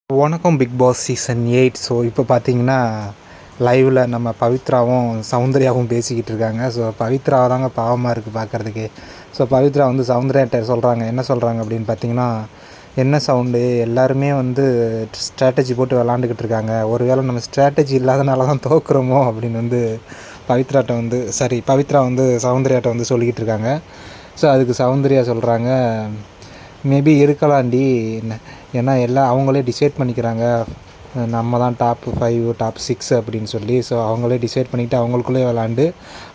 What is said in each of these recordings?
வணக்கம் big Boss season 8. So இப்போ பார்த்தீங்கன்னா லைவில் நம்ம பவித்ராவும் சௌந்தர்யாவும் பேசிக்கிட்டு இருக்காங்க. ஸோ பவித்ரா தாங்க பாவமாக இருக்குது பார்க்குறதுக்கு. ஸோ பவித்ரா வந்து சௌந்தர்யாட்ட சொல்கிறாங்க, என்ன சொல்கிறாங்க அப்படின்னு பார்த்தீங்கன்னா, என்ன சவுண்டு எல்லாருமே வந்து ஸ்ட்ராட்டஜி போட்டு விளாண்டுக்கிட்டு இருக்காங்க, ஒருவேளை நம்ம ஸ்ட்ராட்டஜி இல்லாதனால தான் தோக்குறோமோ அப்படின்னு வந்து பவித்ரா வந்து சௌந்தர்யாட்ட வந்து சொல்லிக்கிட்டு இருக்காங்க. ஸோ அதுக்கு சௌந்தர்யா சொல்கிறாங்க, மேபி இருக்கலாண்டி, ஏன்னா எல்லாம் அவங்களே டிசைட் பண்ணிக்கிறாங்க, நம்ம தான் டாப் 5 டாப் 6 அப்படின்னு சொல்லி. ஸோ அவங்களே டிசைட் பண்ணிக்கிட்டு அவங்களுக்குள்ளே விளாண்டு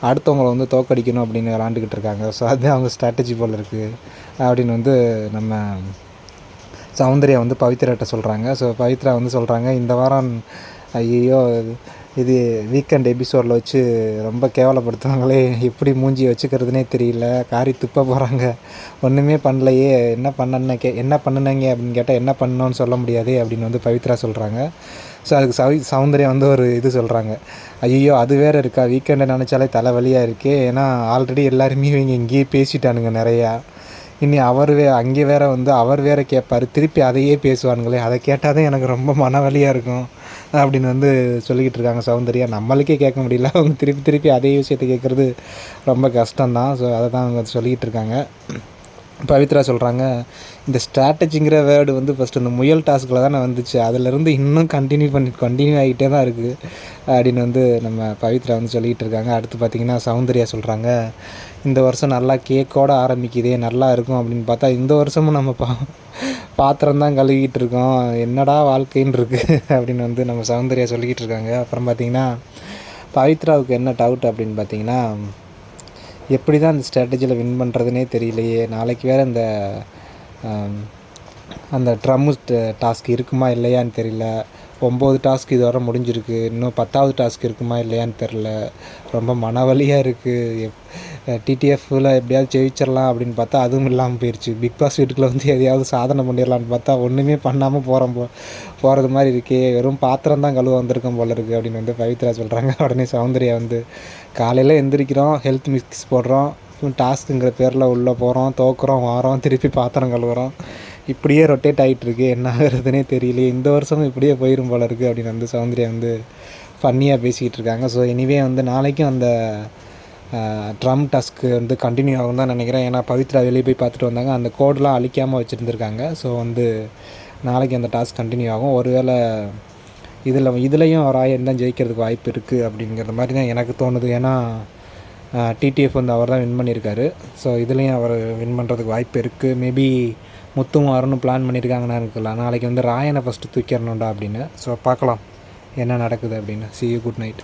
அடுத்தவங்களை வந்து தோக்கடிக்கணும் அப்படின்னு விளாண்டுக்கிட்டு இருக்காங்க. ஸோ அதுதான் அவங்க ஸ்ட்ராட்டஜி போல் இருக்குது அப்படின்னு வந்து நம்ம சௌந்தர்யா வந்து பவித்ராட்ட சொல்கிறாங்க. ஸோ பவித்ரா வந்து சொல்கிறாங்க, இந்த வாரம் ஐயோ இது வீக்கெண்ட் எபிசோடில் வச்சு ரொம்ப கேவலப்படுத்துவாங்களே, எப்படி மூஞ்சி வச்சுக்கிறதுனே தெரியல, காரி துப்ப போகிறாங்க, ஒன்றுமே பண்ணலையே, என்ன பண்ணுனாங்க அப்படின்னு கேட்டால் என்ன பண்ணணும்னு சொல்ல முடியாது அப்படின்னு வந்து பவித்ரா சொல்கிறாங்க. ஸோ அதுக்கு சௌந்தர்யா வந்து ஒரு இது சொல்கிறாங்க, ஐயோ அது வேறு இருக்கா, வீக்கெண்டை நினச்சாலே தலைவலியாக இருக்கே, ஏன்னா ஆல்ரெடி எல்லாருமே இவங்க இங்கேயே பேசிட்டானுங்க நிறையா, இனி அங்கே வேறு வந்து அவர் வேறு கேட்பார், திருப்பி அதையே பேசுவானுங்களே, அதை கேட்டால் தான் எனக்கு ரொம்ப மனவலியாக இருக்கும் அப்படின்னு வந்து சொல்லிக்கிட்டு இருக்காங்க சௌந்தர்யா. நம்மளுக்கே கேட்க முடியல, அவங்க திருப்பி அதே விஷயத்தை கேட்குறது ரொம்ப கஷ்டம்தான். ஸோ அதை தான் அவங்க சொல்லிக்கிட்டு இருக்காங்க. பவித்ரா சொல்கிறாங்க, இந்த ஸ்ட்ராட்டஜிங்கிற வேர்டு வந்து ஃபஸ்ட்டு இந்த முயல் டாஸ்கில் தானே வந்துச்சு, அதிலேருந்து இன்னும் கண்டினியூ ஆகிட்டே தான் இருக்குது அப்படின்னு வந்து நம்ம பவித்ரா வந்து சொல்லிக்கிட்டு இருக்காங்க. அடுத்து பார்த்திங்கன்னா சௌந்தர்யா சொல்கிறாங்க, இந்த வருஷம் நல்லா கேக்கோடு ஆரம்பிக்குதே, நல்லா இருக்கும் அப்படின்னு பார்த்தா இந்த வருஷமும் நம்ம பாத்திரம் தான் கழுவிக்கிட்டு இருக்கோம், என்னடா வாழ்க்கைன்னு இருக்குது அப்படின்னு வந்து நம்ம சௌந்தர்யா சொல்லிக்கிட்டு இருக்காங்க. அப்புறம் பார்த்திங்கன்னா பவித்ராவுக்கு என்ன டவுட் அப்படின்னு பார்த்திங்கன்னா, எப்படி தான் அந்த ஸ்ட்ராட்டஜியில் வின் பண்ணுறதுனே தெரியலையே, நாளைக்கு வேறு அந்த ட்ரம்மு டாஸ்க் இருக்குமா இல்லையான்னு தெரியல, 9 டாஸ்க் இது வரை முடிஞ்சிருக்கு, இன்னும் 10வது டாஸ்க் இருக்குமா இல்லையான்னு தெரில, ரொம்ப மனவலியாக இருக்குது, டிடிஎஃப்பில் எப்படியாவது ஜெயிச்சிடலாம் அப்படின்னு பார்த்தா அதுவும் இல்லாமல் போயிடுச்சு, பிக் பாஸ் வீட்டுக்குள்ளே வந்து எதையாவது சாதனை பண்ணிடலான்னு பார்த்தா ஒன்றுமே பண்ணாமல் போகிறது மாதிரி இருக்கே, வெறும் பாத்திரம் தான் கழுவ வந்திருக்கோம் போல இருக்குது அப்படின்னு வந்து பவித்ரா சொல்கிறாங்க. உடனே சௌந்தர்யா வந்து, காலையில் எந்திரிக்கிறோம், ஹெல்த் மிக்ஸ் போடுறோம், டாஸ்க்குங்கிற பேரில் உள்ளே போகிறோம், தோக்குறோம், வாரோம், திருப்பி பாத்திரம் கழுவுறோம், இப்படியே ரொட்டேட் ஆகிட்டுருக்கு, என்ன ஆகுறதுனே தெரியலையே, இந்த வருஷமும் இப்படியே போயிடும் போல இருக்குது அப்படின்னு வந்து சௌந்தர்யா வந்து ஃபன்னியாக பேசிக்கிட்டு இருக்காங்க. ஸோ எனிவே வந்து நாளைக்கும் அந்த ட்ரம் டாஸ்க்கு வந்து கண்டினியூ ஆகும் தான் நினைக்கிறேன். ஏன்னா பவித்ரா வெளியே போய் பார்த்துட்டு வந்தாங்க, அந்த கோடெலாம் அழிக்காமல் வச்சுருந்துருக்காங்க. ஸோ வந்து நாளைக்கு அந்த டாஸ்க் கண்டினியூ ஆகும். ஒருவேளை இதுலேயும் ராயன் தான் ஜெயிக்கிறதுக்கு வாய்ப்பு இருக்குது அப்படிங்கிற மாதிரி தான் எனக்கு தோணுது. ஏன்னா டிடிஎஃப் வந்து அவர் தான் வின் பண்ணியிருக்காரு. ஸோ இதுலேயும் அவர் வின் பண்ணுறதுக்கு வாய்ப்பு இருக்குது. மேபி முத்தும் வரணும் பிளான் பண்ணியிருக்காங்கன்னா இருக்கலாம், நாளைக்கு வந்து ராயனை ஃபஸ்ட்டு தூக்கிடணுண்டா அப்படின்னு. ஸோ பார்க்கலாம் என்ன நடக்குது அப்படின்னு. See you, good night.